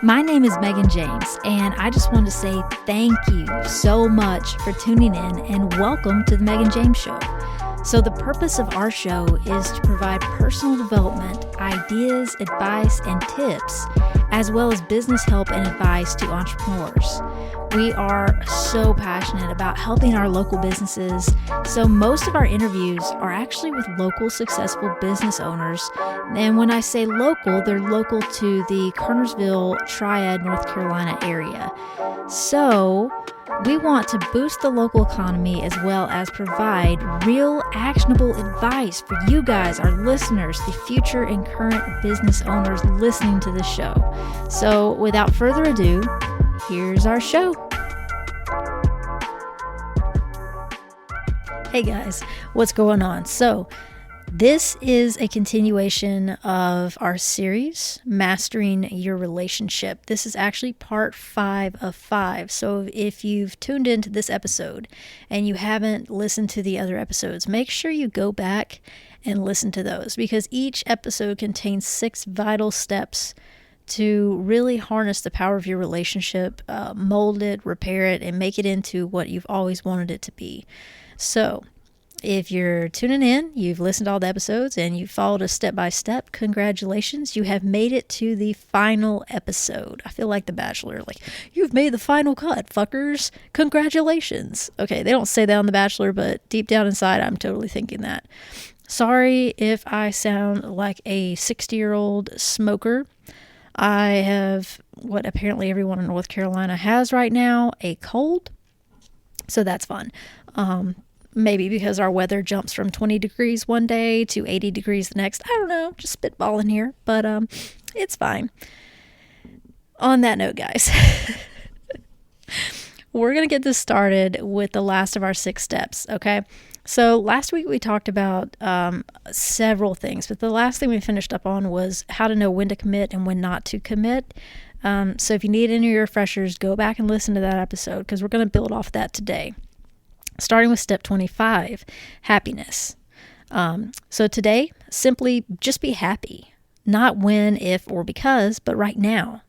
My name is Megan James, and I just want to say thank you so much for tuning in and welcome to the Megan James Show. So the purpose of our show is to provide personal development, ideas, advice, and tips, as well as business help and advice to entrepreneurs. We are so passionate about helping our local businesses, so most of our interviews are actually with local successful business owners. And when I say local, they're local to the Kernersville, Triad, North Carolina area. So we want to boost the local economy as well as provide real actionable advice for you guys, our listeners, the future and current business owners listening to this show. So without further ado, here's our show. Hey guys, what's going on? So this is a continuation of our series, Mastering Your Relationship. This is actually part 5 of 5. So if you've tuned into this episode and you haven't listened to the other episodes, make sure you go back and listen to those, because each episode contains 6 vital steps to really harness the power of your relationship, mold it, repair it, and make it into what you've always wanted it to be. So if you're tuning in, you've listened to all the episodes, and you've followed us step by step, congratulations, you have made it to the final episode. I feel like The Bachelor, like, you've made the final cut, fuckers. Congratulations. Okay, they don't say that on The Bachelor, but deep down inside, I'm totally thinking that. Sorry if I sound like a 60-year-old smoker. I have what apparently everyone in North Carolina has right now, a cold. So that's fun. Maybe because our weather jumps from 20 degrees one day to 80 degrees the next. I don't know, just spitballing here, but it's fine. On that note, guys, we're going to get this started with the last of our 6 steps, okay? So last week we talked about several things, but the last thing we finished up on was how to know when to commit and when not to commit. So if you need any refreshers, go back and listen to that episode, because we're going to build off that today. Starting with step 25, happiness. So today, simply just be happy. Not when, if, or because, but right now.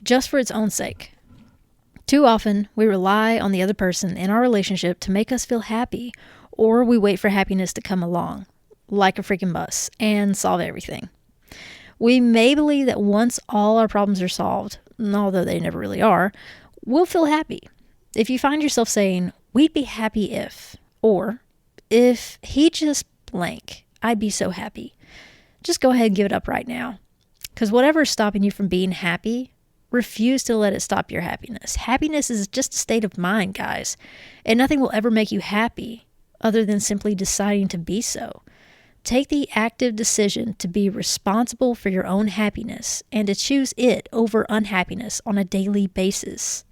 Just for its own sake. Too often, we rely on the other person in our relationship to make us feel happy, or we wait for happiness to come along, like a freaking bus, and solve everything. We may believe that once all our problems are solved, although they never really are, we'll feel happy. If you find yourself saying, we'd be happy if, or if he just blank, I'd be so happy, just go ahead and give it up right now. Because whatever is stopping you from being happy, refuse to let it stop your happiness. Happiness is just a state of mind, guys, and nothing will ever make you happy other than simply deciding to be so. Take the active decision to be responsible for your own happiness and to choose it over unhappiness on a daily basis.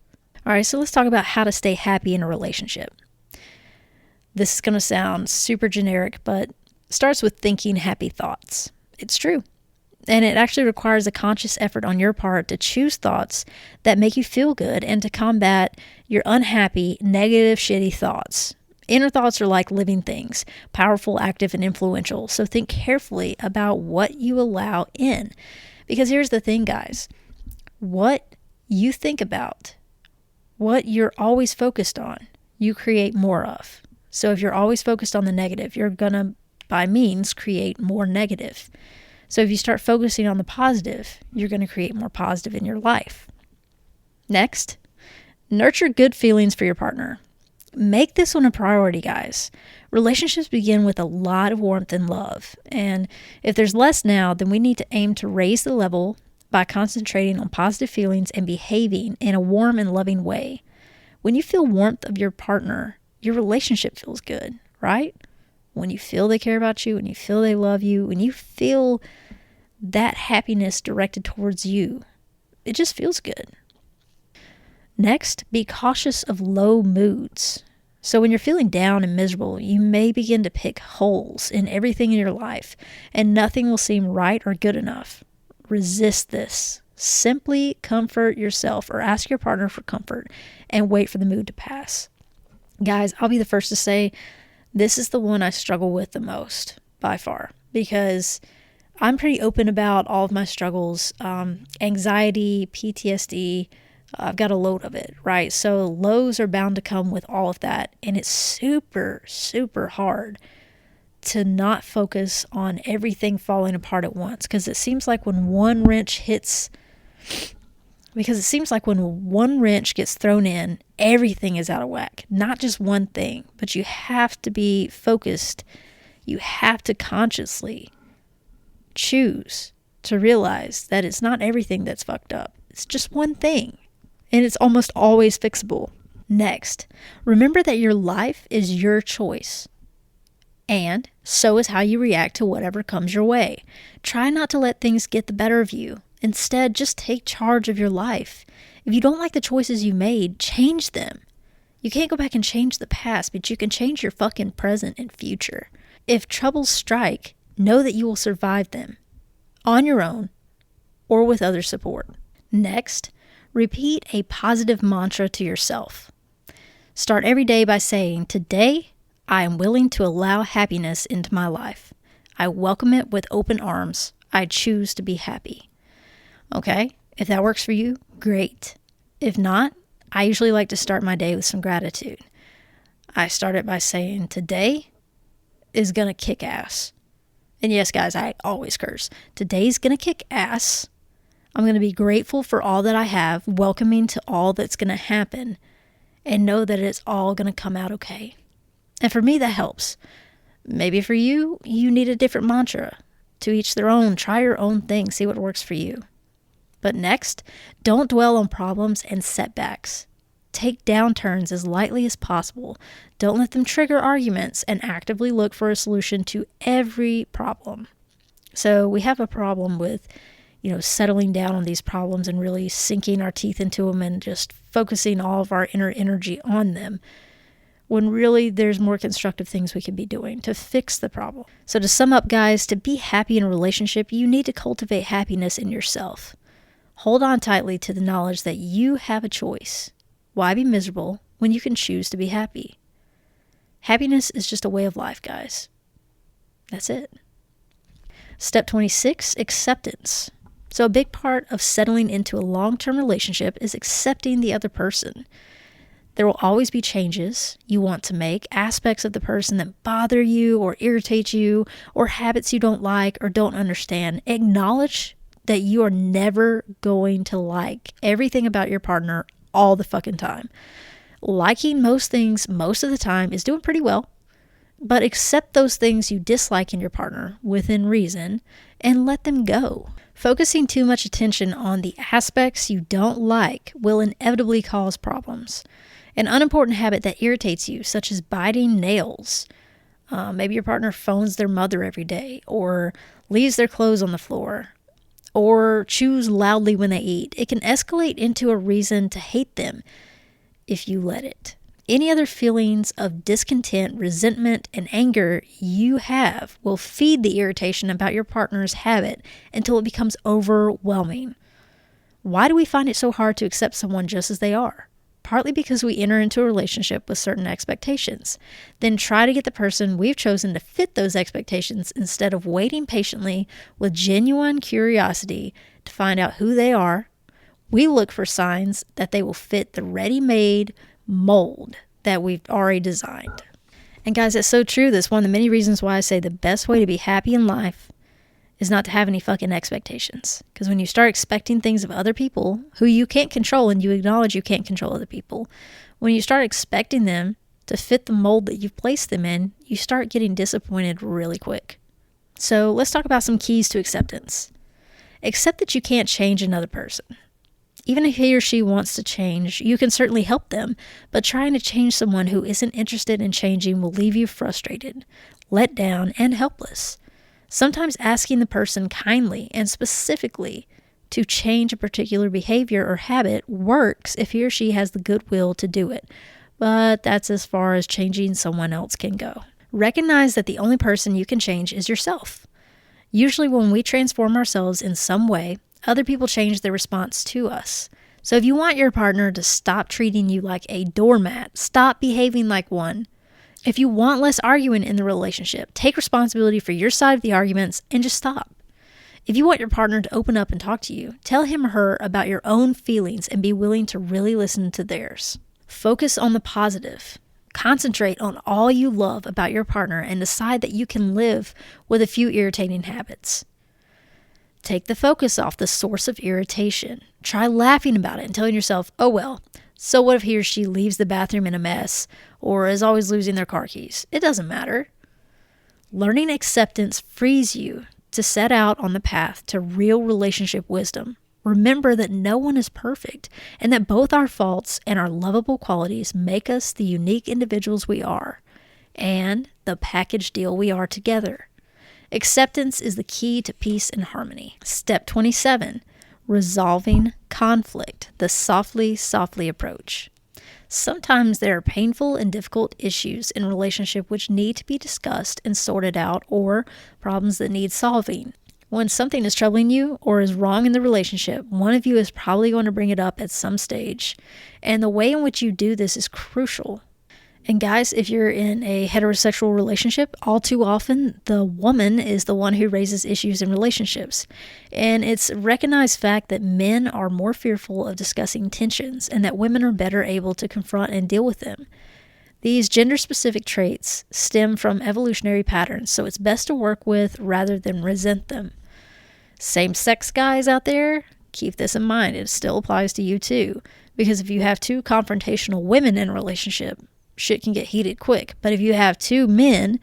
All right, so let's talk about how to stay happy in a relationship. This is going to sound super generic, but it starts with thinking happy thoughts. It's true. And it actually requires a conscious effort on your part to choose thoughts that make you feel good and to combat your unhappy, negative, shitty thoughts. Inner thoughts are like living things, powerful, active, and influential. So think carefully about what you allow in. Because here's the thing, guys. What you think about, what you're always focused on, you create more of. So if you're always focused on the negative, you're going to, by means, create more negative. So if you start focusing on the positive, you're going to create more positive in your life. Next, nurture good feelings for your partner. Make this one a priority, guys. Relationships begin with a lot of warmth and love. And if there's less now, then we need to aim to raise the level by concentrating on positive feelings and behaving in a warm and loving way. When you feel warmth of your partner, your relationship feels good, right? When you feel they care about you, when you feel they love you, when you feel that happiness directed towards you, it just feels good. Next, be cautious of low moods. So when you're feeling down and miserable, you may begin to pick holes in everything in your life, and nothing will seem right or good enough. Resist this. Simply comfort yourself or ask your partner for comfort and wait for the mood to pass. Guys, I'll be the first to say this is the one I struggle with the most by far, because I'm pretty open about all of my struggles, anxiety, PTSD. I've got a load of it, right? So lows are bound to come with all of that. And it's super, super hard to not focus on everything falling apart at once. Because it seems like when one wrench gets thrown in, everything is out of whack. Not just one thing, but you have to be focused. You have to consciously choose to realize that it's not everything that's fucked up. It's just one thing. And it's almost always fixable. Next, remember that your life is your choice. And so is how you react to whatever comes your way. Try not to let things get the better of you. Instead, just take charge of your life. If you don't like the choices you made, change them. You can't go back and change the past, but you can change your fucking present and future. If troubles strike, know that you will survive them on your own or with other support. Next, repeat a positive mantra to yourself. Start every day by saying, "Today, I am willing to allow happiness into my life. I welcome it with open arms. I choose to be happy." Okay? If that works for you, great. If not, I usually like to start my day with some gratitude. I start it by saying, "Today is gonna kick ass." And yes, guys, I always curse. Today's gonna kick ass. I'm going to be grateful for all that I have, welcoming to all that's going to happen, and know that it's all going to come out okay. And for me, that helps. Maybe for you, you need a different mantra. To each their own. Try your own thing. See what works for you. But next, don't dwell on problems and setbacks. Take downturns as lightly as possible. Don't let them trigger arguments, and actively look for a solution to every problem. So we have a problem with settling down on these problems and really sinking our teeth into them and just focusing all of our inner energy on them, when really there's more constructive things we could be doing to fix the problem. So to sum up, guys, to be happy in a relationship, you need to cultivate happiness in yourself. Hold on tightly to the knowledge that you have a choice. Why be miserable when you can choose to be happy? Happiness is just a way of life, guys. That's it. Step 26, acceptance. So a big part of settling into a long-term relationship is accepting the other person. There will always be changes you want to make, aspects of the person that bother you or irritate you, or habits you don't like or don't understand. Acknowledge that you are never going to like everything about your partner all the fucking time. Liking most things most of the time is doing pretty well, but accept those things you dislike in your partner within reason and let them go. Focusing too much attention on the aspects you don't like will inevitably cause problems. An unimportant habit that irritates you, such as biting nails. Maybe your partner phones their mother every day, or leaves their clothes on the floor, or chews loudly when they eat. It can escalate into a reason to hate them if you let it. Any other feelings of discontent, resentment, and anger you have will feed the irritation about your partner's habit until it becomes overwhelming. Why do we find it so hard to accept someone just as they are? Partly because we enter into a relationship with certain expectations, then try to get the person we've chosen to fit those expectations instead of waiting patiently with genuine curiosity to find out who they are. We look for signs that they will fit the ready-made mold that we've already designed. And guys, that's so true. That's one of the many reasons why I say the best way to be happy in life is not to have any fucking expectations. Because when you start expecting things of other people who you can't control, and you acknowledge you can't control other people, when you start expecting them to fit the mold that you've placed them in, you start getting disappointed really quick. So let's talk about some keys to acceptance. Accept that you can't change another person. Even if he or she wants to change, you can certainly help them, but trying to change someone who isn't interested in changing will leave you frustrated, let down, and helpless. Sometimes asking the person kindly and specifically to change a particular behavior or habit works if he or she has the goodwill to do it, but that's as far as changing someone else can go. Recognize that the only person you can change is yourself. Usually when we transform ourselves in some way, other people change their response to us. So if you want your partner to stop treating you like a doormat, stop behaving like one. If you want less arguing in the relationship, take responsibility for your side of the arguments and just stop. If you want your partner to open up and talk to you, tell him or her about your own feelings and be willing to really listen to theirs. Focus on the positive. Concentrate on all you love about your partner and decide that you can live with a few irritating habits. Take the focus off the source of irritation. Try laughing about it and telling yourself, oh well, so what if he or she leaves the bathroom in a mess or is always losing their car keys? It doesn't matter. Learning acceptance frees you to set out on the path to real relationship wisdom. Remember that no one is perfect and that both our faults and our lovable qualities make us the unique individuals we are and the package deal we are together. Acceptance is the key to peace and harmony. Step 27, resolving conflict, the softly approach. Sometimes there are painful and difficult issues in a relationship which need to be discussed and sorted out, or problems that need solving. When something is troubling you or is wrong in the relationship, one of you is probably going to bring it up at some stage, and the way in which you do this is crucial. And guys, if you're in a heterosexual relationship, all too often the woman is the one who raises issues in relationships. And it's a recognized fact that men are more fearful of discussing tensions and that women are better able to confront and deal with them. These gender-specific traits stem from evolutionary patterns, so it's best to work with rather than resent them. Same-sex guys out there, keep this in mind. It still applies to you too, because if you have two confrontational women in a relationship, shit can get heated quick. But if you have two men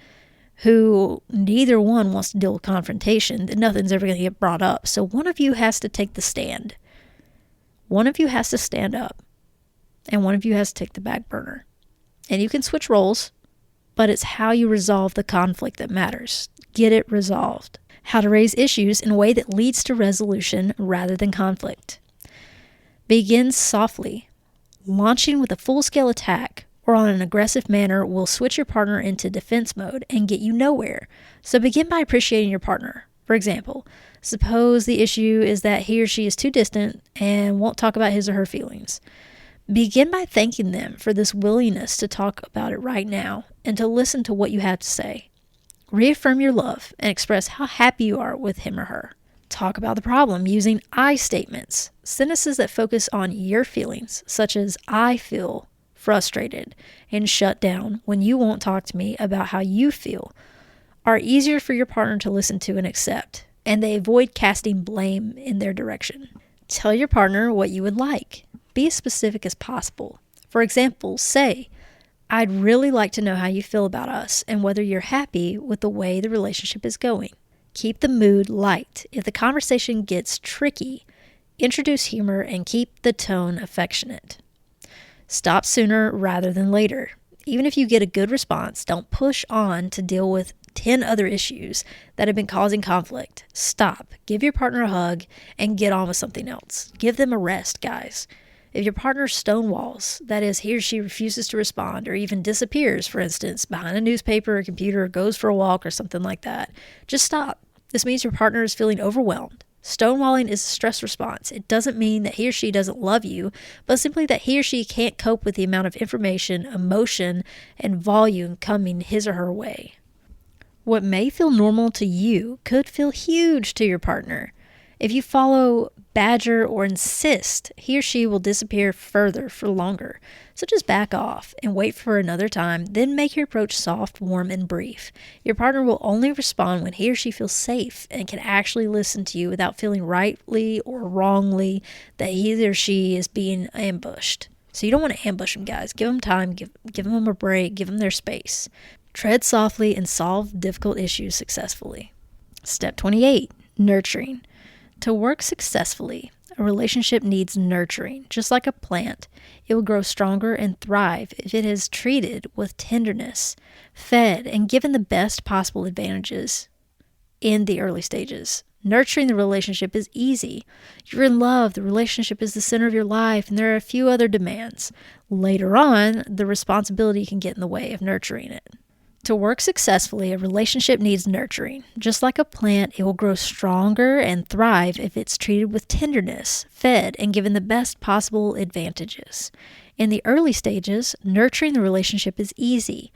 who neither one wants to deal with confrontation, then nothing's ever going to get brought up. So one of you has to take the stand. One of you has to stand up, and one of you has to take the back burner. And you can switch roles, but it's how you resolve the conflict that matters. Get it resolved. How to raise issues in a way that leads to resolution rather than conflict. Begin softly. Launching with a full-scale attack or on an aggressive manner will switch your partner into defense mode and get you nowhere. So begin by appreciating your partner. For example, suppose the issue is that he or she is too distant and won't talk about his or her feelings. Begin by thanking them for this willingness to talk about it right now and to listen to what you have to say. Reaffirm your love and express how happy you are with him or her. Talk about the problem using I statements, sentences that focus on your feelings, such as I feel frustrated and shut down when you won't talk to me about how you feel, are easier for your partner to listen to and accept, and they avoid casting blame in their direction. Tell your partner what you would like. Be as specific as possible. For example, say, I'd really like to know how you feel about us and whether you're happy with the way the relationship is going. Keep the mood light. If the conversation gets tricky, introduce humor and keep the tone affectionate. Stop sooner rather than later. Even if you get a good response, don't push on to deal with 10 other issues that have been causing conflict. Stop. Give your partner a hug and get on with something else. Give them a rest, guys. If your partner stonewalls, that is, he or she refuses to respond or even disappears, for instance, behind a newspaper or computer or goes for a walk or something like that, just stop. This means your partner is feeling overwhelmed. Stonewalling is a stress response. It doesn't mean that he or she doesn't love you, but simply that he or she can't cope with the amount of information, emotion, and volume coming his or her way. What may feel normal to you could feel huge to your partner. If you follow, badger, or insist, he or she will disappear further for longer. So just back off and wait for another time, then make your approach soft, warm, and brief. Your partner will only respond when he or she feels safe and can actually listen to you without feeling rightly or wrongly that he or she is being ambushed. So you don't want to ambush them, guys. Give them time, give them a break, give them their space. Tread softly and solve difficult issues successfully. Step 28, nurturing. To work successfully, a relationship needs nurturing. Just like a plant, it will grow stronger and thrive if it is treated with tenderness, fed, and given the best possible advantages in the early stages. Nurturing the relationship is easy. You're in love, the relationship is the center of your life, and there are a few other demands. Later on, the responsibility can get in the way of nurturing it. To work successfully, a relationship needs nurturing. Just like a plant, it will grow stronger and thrive if it's treated with tenderness, fed, and given the best possible advantages. In the early stages, nurturing the relationship is easy.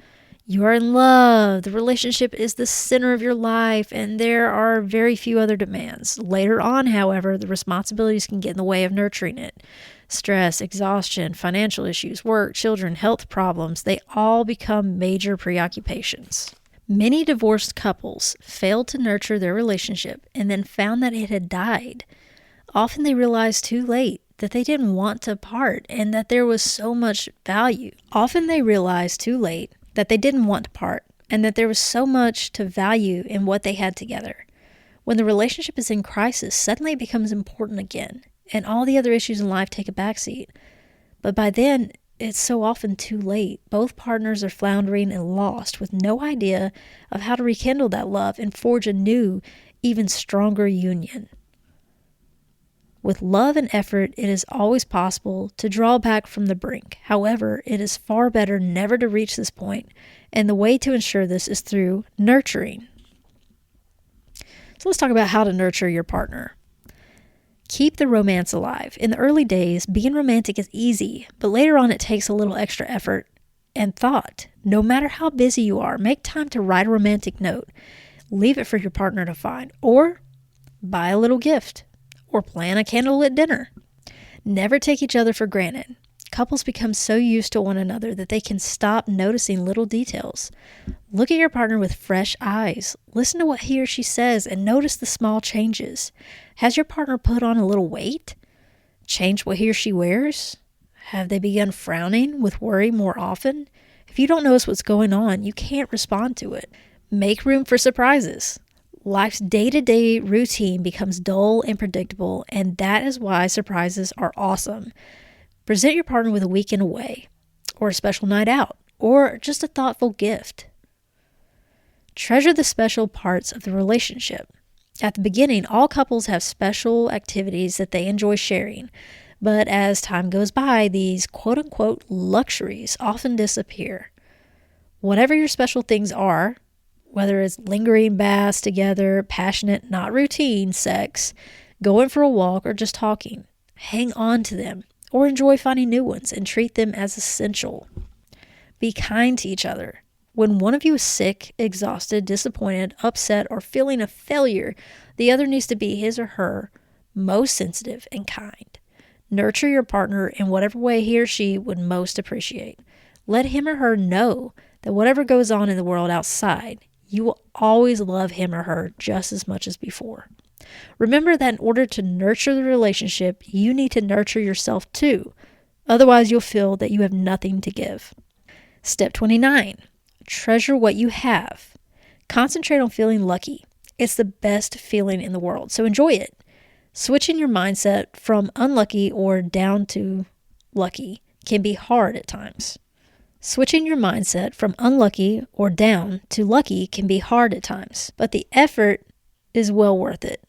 You are in love. The relationship is the center of your life, and there are very few other demands. Later on, however, the responsibilities can get in the way of nurturing it. Stress, exhaustion, financial issues, work, children, health problems, they all become major preoccupations. Many divorced couples failed to nurture their relationship and then found that it had died. Often they realized too late that they didn't want to part and that there was so much value. To value in what they had together. When the relationship is in crisis, suddenly it becomes important again, and all the other issues in life take a backseat. But by then, it's so often too late. Both partners are floundering and lost with no idea of how to rekindle that love and forge a new, even stronger union. With love and effort, it is always possible to draw back from the brink. However, it is far better never to reach this point, and the way to ensure this is through nurturing. So let's talk about how to nurture your partner. Keep the romance alive. In the early days, being romantic is easy, but later on it takes a little extra effort and thought. No matter how busy you are, make time to write a romantic note. Leave it for your partner to find, or buy a little gift, or plan a candlelit dinner. Never take each other for granted. Couples become so used to one another that they can stop noticing little details. Look at your partner with fresh eyes. Listen to what he or she says and notice the small changes. Has your partner put on a little weight? Changed what he or she wears? Have they begun frowning with worry more often? If you don't notice what's going on, you can't respond to it. Make room for surprises. Life's day-to-day routine becomes dull and predictable, and that is why surprises are awesome. Present your partner with a weekend away, or a special night out, or just a thoughtful gift. Treasure the special parts of the relationship. At the beginning, all couples have special activities that they enjoy sharing, but as time goes by, these quote-unquote luxuries often disappear. Whatever your special things are, whether it's lingering baths together, passionate, not routine sex, going for a walk, or just talking, hang on to them or enjoy finding new ones and treat them as essential. Be kind to each other. When one of you is sick, exhausted, disappointed, upset, or feeling a failure, the other needs to be his or her most sensitive and kind. Nurture your partner in whatever way he or she would most appreciate. Let him or her know that whatever goes on in the world outside, you will always love him or her just as much as before. Remember that in order to nurture the relationship, you need to nurture yourself too. Otherwise, you'll feel that you have nothing to give. Step 29. Treasure what you have. Concentrate on feeling lucky. It's the best feeling in the world, so enjoy it. Switching your mindset from unlucky or down to lucky can be hard at times. Switching your mindset from unlucky or down to lucky can be hard at times, but the effort is well worth it.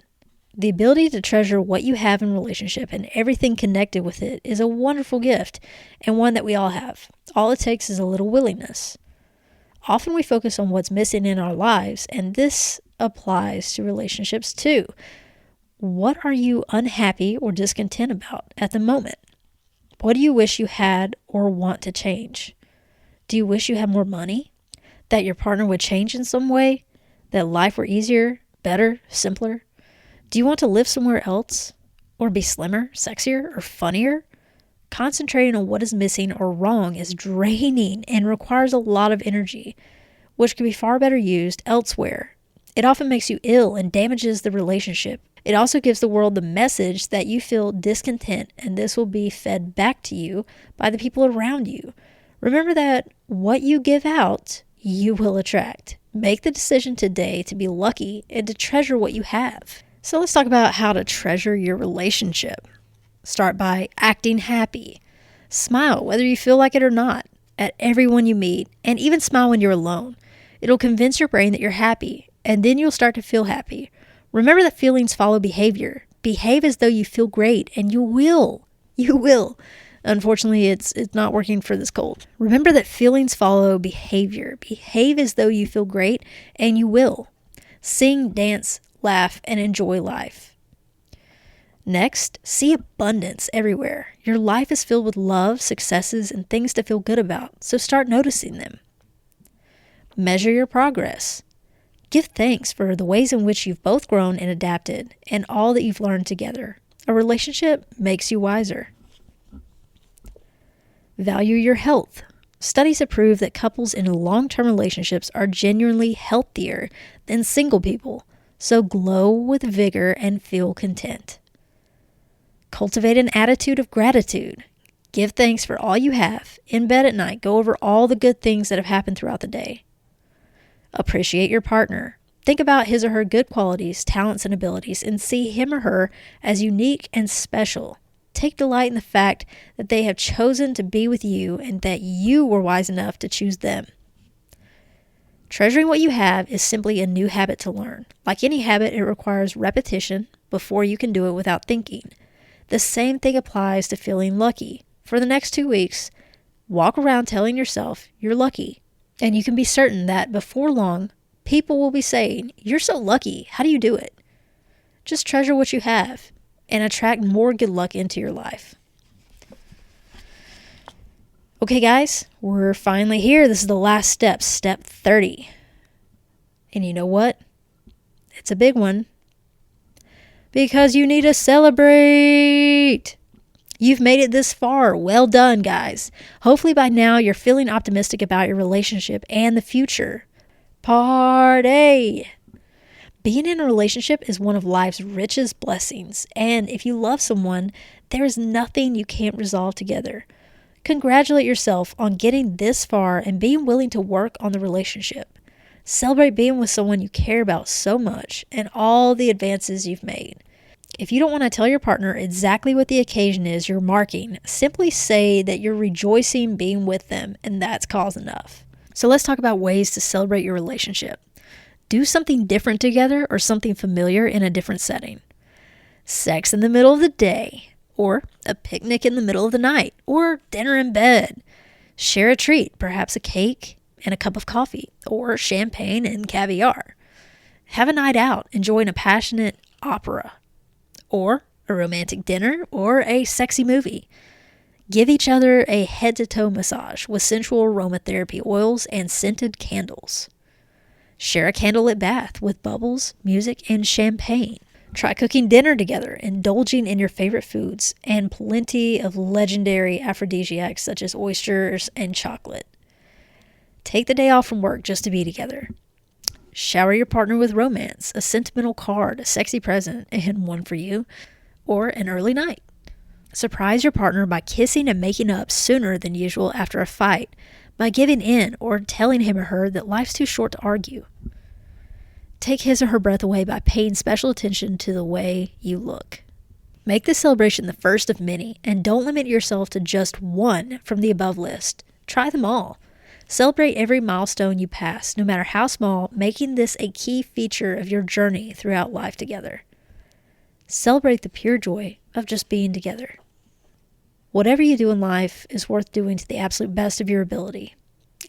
The ability to treasure what you have in relationship and everything connected with it is a wonderful gift and one that we all have. All it takes is a little willingness. Often we focus on what's missing in our lives, and this applies to relationships too. What are you unhappy or discontent about at the moment? What do you wish you had or want to change? Do you wish you had more money? That your partner would change in some way? That life were easier, better, simpler? Do you want to live somewhere else? Or be slimmer, sexier, or funnier? Concentrating on what is missing or wrong is draining and requires a lot of energy, which can be far better used elsewhere. It often makes you ill and damages the relationship. It also gives the world the message that you feel discontent, and this will be fed back to you by the people around you. Remember that what you give out, you will attract. Make the decision today to be lucky and to treasure what you have. So let's talk about how to treasure your relationship. Start by acting happy. Smile, whether you feel like it or not, at everyone you meet, and even smile when you're alone. It'll convince your brain that you're happy, and then you'll start to feel happy. Remember that feelings follow behavior. Behave as though you feel great, and you will. You will. Unfortunately, it's not working for this cold. Remember that feelings follow behavior. Behave as though you feel great, and you will. Sing, dance, laugh, and enjoy life. Next, see abundance everywhere. Your life is filled with love, successes, and things to feel good about, so start noticing them. Measure your progress. Give thanks for the ways in which you've both grown and adapted and all that you've learned together. A relationship makes you wiser. Value your health. Studies have proved that couples in long-term relationships are genuinely healthier than single people, so glow with vigor and feel content. Cultivate an attitude of gratitude. Give thanks for all you have. In bed at night, go over all the good things that have happened throughout the day. Appreciate your partner. Think about his or her good qualities, talents, and abilities, and see him or her as unique and special. Take delight in the fact that they have chosen to be with you and that you were wise enough to choose them. Treasuring what you have is simply a new habit to learn. Like any habit, it requires repetition before you can do it without thinking. The same thing applies to feeling lucky. For the next 2 weeks, walk around telling yourself you're lucky. And you can be certain that before long, people will be saying, "You're so lucky. How do you do it?" Just treasure what you have and attract more good luck into your life. Okay, guys, we're finally here. This is the last step, step 30. And you know what? It's a big one. Because you need to celebrate. You've made it this far. Well done, guys. Hopefully by now you're feeling optimistic about your relationship and the future. Party! Being in a relationship is one of life's richest blessings, and if you love someone, there is nothing you can't resolve together. Congratulate yourself on getting this far and being willing to work on the relationship. Celebrate being with someone you care about so much and all the advances you've made. If you don't want to tell your partner exactly what the occasion is you're marking, simply say that you're rejoicing being with them, and that's cause enough. So let's talk about ways to celebrate your relationship. Do something different together or something familiar in a different setting. Sex in the middle of the day, or a picnic in the middle of the night, or dinner in bed. Share a treat, perhaps a cake and a cup of coffee, or champagne and caviar. Have a night out, enjoying a passionate opera, or a romantic dinner, or a sexy movie. Give each other a head-to-toe massage with sensual aromatherapy oils and scented candles. Share a candlelit bath with bubbles, music, and champagne. Try cooking dinner together, indulging in your favorite foods, and plenty of legendary aphrodisiacs such as oysters and chocolate. Take the day off from work just to be together. Shower your partner with romance, a sentimental card, a sexy present, and one for you, or an early night. Surprise your partner by kissing and making up sooner than usual after a fight, by giving in or telling him or her that life's too short to argue. Take his or her breath away by paying special attention to the way you look. Make this celebration the first of many, and don't limit yourself to just one from the above list. Try them all. Celebrate every milestone you pass, no matter how small, making this a key feature of your journey throughout life together. Celebrate the pure joy of just being together. Whatever you do in life is worth doing to the absolute best of your ability,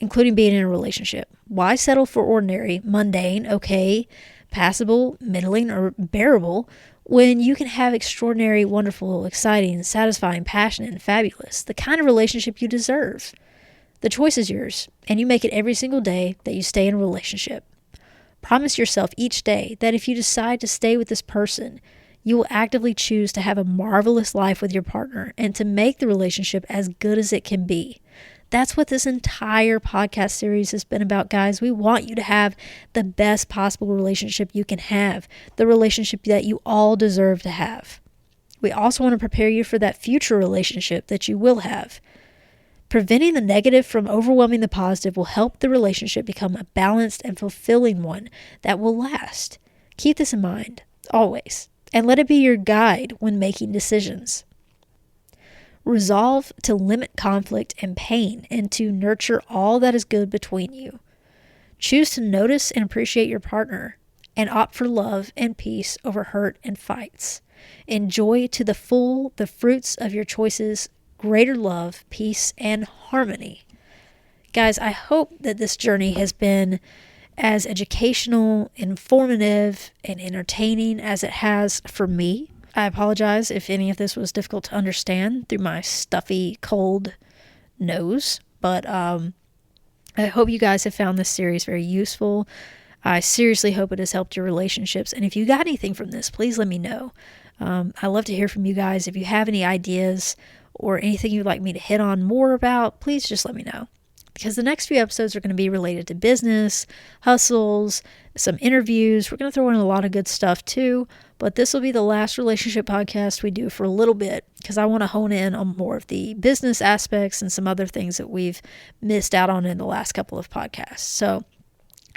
including being in a relationship. Why settle for ordinary, mundane, okay, passable, middling, or bearable when you can have extraordinary, wonderful, exciting, satisfying, passionate, and fabulous, the kind of relationship you deserve? The choice is yours, and you make it every single day that you stay in a relationship. Promise yourself each day that if you decide to stay with this person, you will actively choose to have a marvelous life with your partner and to make the relationship as good as it can be. That's what this entire podcast series has been about, guys. We want you to have the best possible relationship you can have, the relationship that you all deserve to have. We also want to prepare you for that future relationship that you will have. Preventing the negative from overwhelming the positive will help the relationship become a balanced and fulfilling one that will last. Keep this in mind, always, and let it be your guide when making decisions. Resolve to limit conflict and pain and to nurture all that is good between you. Choose to notice and appreciate your partner and opt for love and peace over hurt and fights. Enjoy to the full the fruits of your choices, greater love, peace, and harmony. Guys, I hope that this journey has been as educational, informative, and entertaining as it has for me. I apologize if any of this was difficult to understand through my stuffy, cold nose, but I I hope you guys have found this series very useful. I seriously hope it has helped your relationships. And if you got anything from this, please let me know. I love to hear from you guys. If you have any ideas or anything you'd like me to hit on more about, please just let me know. Because the next few episodes are going to be related to business, hustles, some interviews. We're going to throw in a lot of good stuff too. But this will be the last relationship podcast we do for a little bit, because I want to hone in on more of the business aspects and some other things that we've missed out on in the last couple of podcasts. So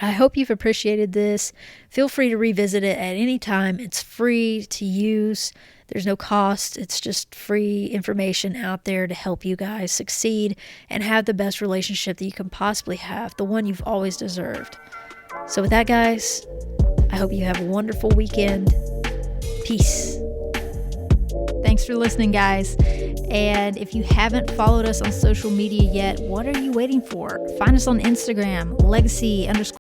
I hope you've appreciated this. Feel free to revisit it at any time. It's free to use. There's no cost. It's just free information out there to help you guys succeed and have the best relationship that you can possibly have, the one you've always deserved. So with that, guys, I hope you have a wonderful weekend. Peace. Thanks for listening, guys. And if you haven't followed us on social media yet, what are you waiting for? Find us on Instagram, legacy_.